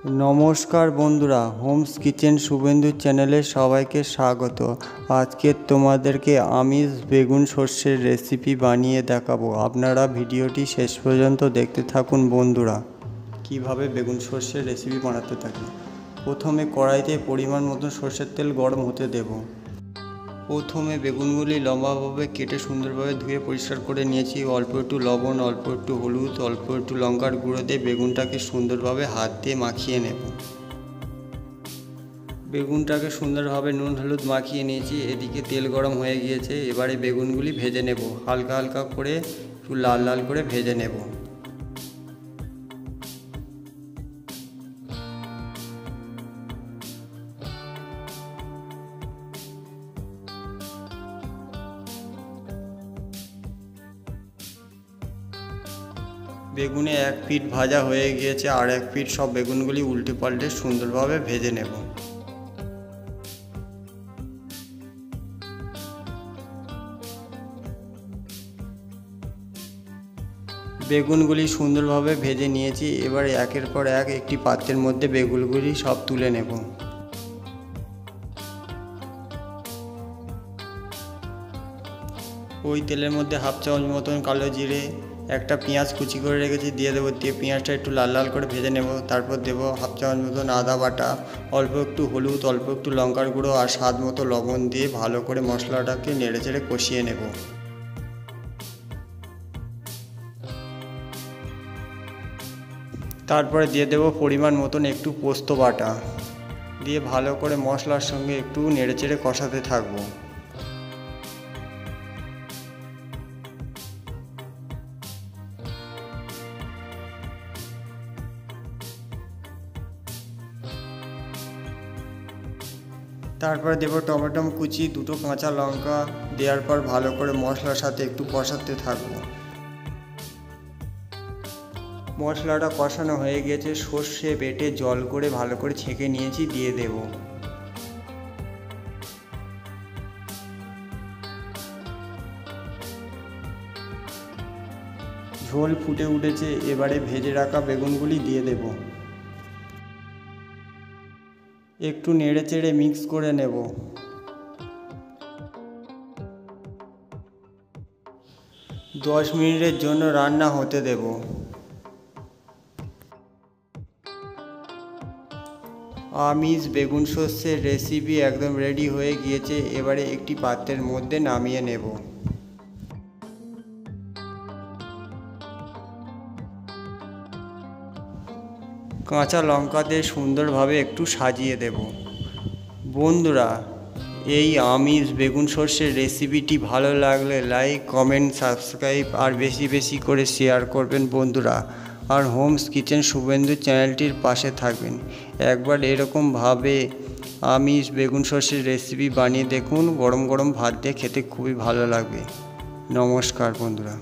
नमस्कार बंधुरा Holmes kitchen Suvendu चैनले सबाइके स्वागत। आज के तुम्हादेरके आमिष बेगुन सर्षेर रेसिपि बानिये देखाबो। आपनारा भिडियोटी शेष पर्यन्त देखते थाकुन बंधुरा। किभाबे बेगुन सर्षेर रेसिपि बानाते थाकि। प्रथमे कड़ाईते परिमाण मतो सर्षेर तेल गरम होते देब। प्रथमे बेगुनगुली लम्बाभावे केटे सुंदरभावे धुए परिष्कार करे निয়েছি। अल्प एकटू लवण, अल्प एकटू हलुद, अल्प एकटू लंकार गुঁড়ো দিয়ে বেগুনটাকে সুন্দরভাবে হাত দিয়ে মাখিয়ে নেব। বেগুনটাকে সুন্দরভাবে নুন হলুদ মাখিয়ে নিয়েছি। এদিকে তেল গরম হয়ে গিয়েছে। এবারে বেগুনগুলি ভেজে নেব। হালকা হালকা করে একটু লাল লাল করে ভেজে নেব। বেগুনে এক পিঠ ভাজা হয়ে গিয়েছে, আর এক পিঠ সব বেগুনগুলি উল্টে পাল্টে সুন্দরভাবে ভেজে নেব। বেগুনগুলি সুন্দরভাবে ভেজে নিয়েছি। এবার একের পর এক একটি পাত্রের মধ্যে বেগুনগুলি সব তুলে নেব। ওই তেলের মধ্যে হাফ চামচ মতন কালো জিরে, একটা পেঁয়াজ কুচি করে রেখেছি দিয়ে দেবো। দিয়ে পেঁয়াজটা একটু লাল লাল করে ভেজে নেব। তারপর দেবো হাফ চামচ মতন আদা বাটা, অল্প একটু হলুদ, অল্প একটু লঙ্কার গুঁড়ো আর স্বাদ মতো লবণ দিয়ে ভালো করে মশলাটাকে নেড়ে চেড়ে কষিয়ে নেব। তারপরে দিয়ে দেবো পরিমাণ মতন একটু পোস্ত বাটা, দিয়ে ভালো করে মশলার সঙ্গে একটু নেড়ে চেড়ে কষাতে থাকবো। তারপরে দেবো টমেটো কুচি, দুটো কাঁচা লঙ্কা দেওয়ার পর ভালো করে মশলার সাথে একটু কষাতে থাকবো। মশলাটা কষানো হয়ে গেছে। সর্ষে বেটে জল করে ভালো করে ছেঁকে নিয়েছি, দিয়ে দেব। ঝোল ফুটে উঠেছে। এবারে ভেজে রাখা বেগুনগুলি দিয়ে দেব। একটু নেড়ে চেড়ে মিক্স করে নেব। 10 মিনিটের জন্য রান্না হতে দেব। আমিষ বেগুন সর্ষের রেসিপি একদম রেডি হয়ে গিয়েছে। এবারে একটি পাত্রের মধ্যে নামিয়ে নেব। কাঁচা লঙ্কা দিয়ে সুন্দরভাবে একটু সাজিয়ে দেব। বন্ধুরা, এই আমিষ বেগুন সর্ষের রেসিপিটি ভালো লাগলে লাইক, কমেন্ট, সাবস্ক্রাইব আর বেশি বেশি করে শেয়ার করবেন বন্ধুরা। আর হোমস কিচেন শুভেন্দু চ্যানেলটির পাশে থাকবেন। একবার এরকমভাবে আমিষ বেগুন সর্ষের রেসিপি বানিয়ে দেখুন। গরম গরম ভাত দিয়ে খেতে খুবই ভালো লাগবে। নমস্কার বন্ধুরা।